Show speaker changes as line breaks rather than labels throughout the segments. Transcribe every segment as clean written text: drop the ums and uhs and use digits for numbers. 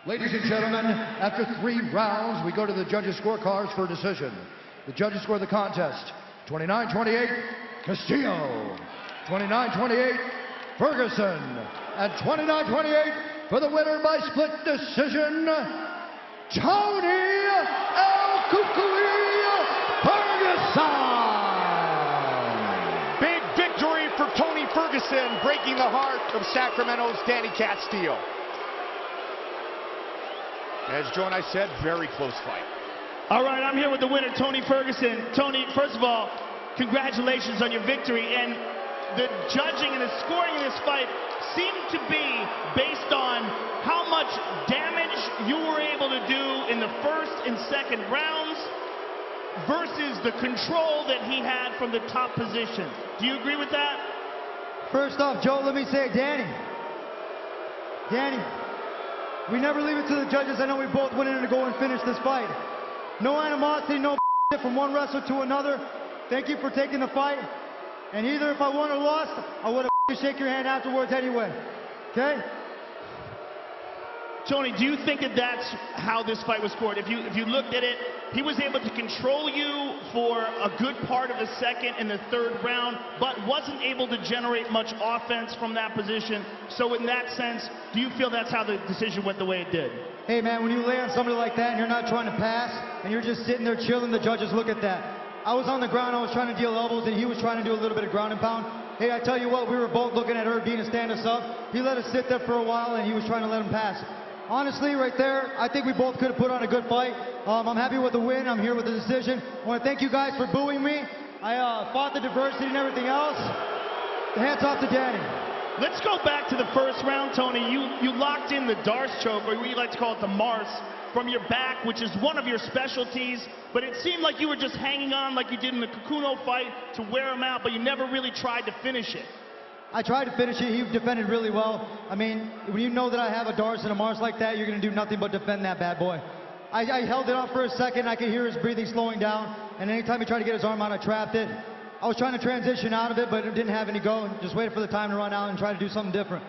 Ladies and gentlemen, after 3 rounds, we go to the judges' scorecards for a decision. The judges score the contest 29-28, Castillo, 29-28, Ferguson, and 29-28 for the winner by split decision, Tony El Ferguson.
Big victory for Tony Ferguson, breaking the heart of Sacramento's Danny Castillo. As Joe and I said, very close fight.
All right, I'm here with the winner, Tony Ferguson. Tony, first of all, congratulations on your victory. And the judging and the scoring in this fight seemed to be based on how much damage you were able to do in the first and second rounds versus the control that he had from the top position. Do you agree with that?
First off, Joe, let me say, Danny, we never leave it to the judges. I know we both went in to go and finish this fight. No animosity, no from one wrestler to another. Thank you for taking the fight. And either if I won or lost, I would have shake your hand afterwards anyway. Okay?
Tony, do you think that that's how this fight was scored? If you looked at it, he was able to control you for a good part of the second and the third round, but wasn't able to generate much offense from that position. So in that sense, do you feel that's how the decision went the way it did?
Hey man, when you lay on somebody like that and you're not trying to pass, and you're just sitting there chilling, the judges look at that. I was on the ground, I was trying to deal elbows, and he was trying to do a little bit of ground and pound. Hey, I tell you what, we were both looking at Herb Dean to stand us up. He let us sit there for a while, and he was trying to let him pass. Honestly, right there, I think we both could have put on a good fight. I'm happy with the win. I'm here with the decision. I want to thank you guys for booing me. I fought the diversity and everything else. Hats off to Danny.
Let's go back to the first round, Tony. You locked in the Darce choke, or we like to call it the Mars, from your back, which is one of your specialties. But it seemed like you were just hanging on like you did in the Kakuno fight to wear him out, but you never really tried to finish it.
I tried to finish it. He defended really well. I mean, when you know that I have a Darce and a Mars like that, you're going to do nothing but defend that bad boy. I held it off for a second. I could hear his breathing slowing down. And anytime he tried to get his arm out, I trapped it. I was trying to transition out of it, but it didn't have any go. Just waited for the time to run out and try to do something different.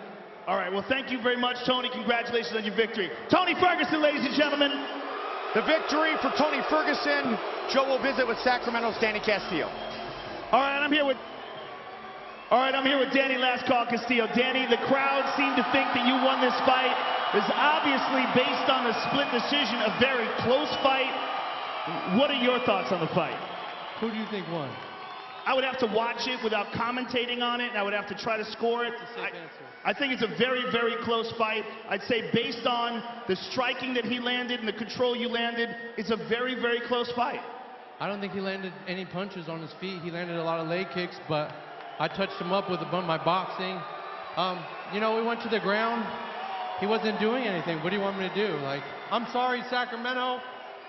All right, well, thank you very much, Tony. Congratulations on your victory. Tony Ferguson, ladies and gentlemen.
The victory for Tony Ferguson. Joe will visit with Sacramento's Danny Castillo.
All right, I'm here with Danny Last Call Castillo. Danny, the crowd seemed to think that you won this fight. It was obviously based on a split decision, a very close fight. What are your thoughts on the fight?
Who do you think won?
I would have to watch it without commentating on it, and I would have to try to score it. I think it's a very, very close fight. I'd say based on the striking that he landed and the control you landed, it's a very, very close fight.
I don't think he landed any punches on his feet. He landed a lot of leg kicks, but I touched him up with my boxing. You know, we went to the ground. He wasn't doing anything. What do you want me to do? Like, I'm sorry, Sacramento.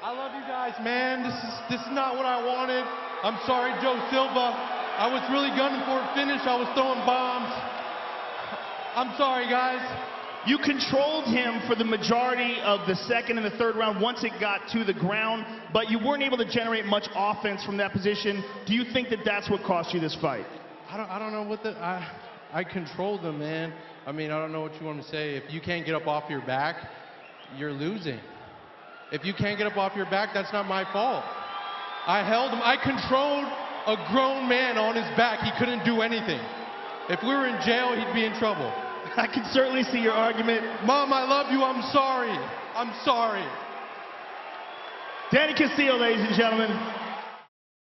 I love you guys, man. This is not what I wanted. I'm sorry, Joe Silva. I was really gunning for a finish. I was throwing bombs. I'm sorry, guys.
You controlled him for the majority of the second and the third round once it got to the ground, but you weren't able to generate much offense from that position. Do you think that that's what cost you this fight?
I don't know what I controlled him, man. I mean, I don't know what you want to say. If you can't get up off your back, you're losing. If you can't get up off your back, that's not my fault. I held him. I controlled a grown man on his back. He couldn't do anything. If we were in jail, he'd be in trouble.
I can certainly see your argument.
Mom, I love you. I'm sorry. I'm sorry.
Danny Castillo, ladies and gentlemen.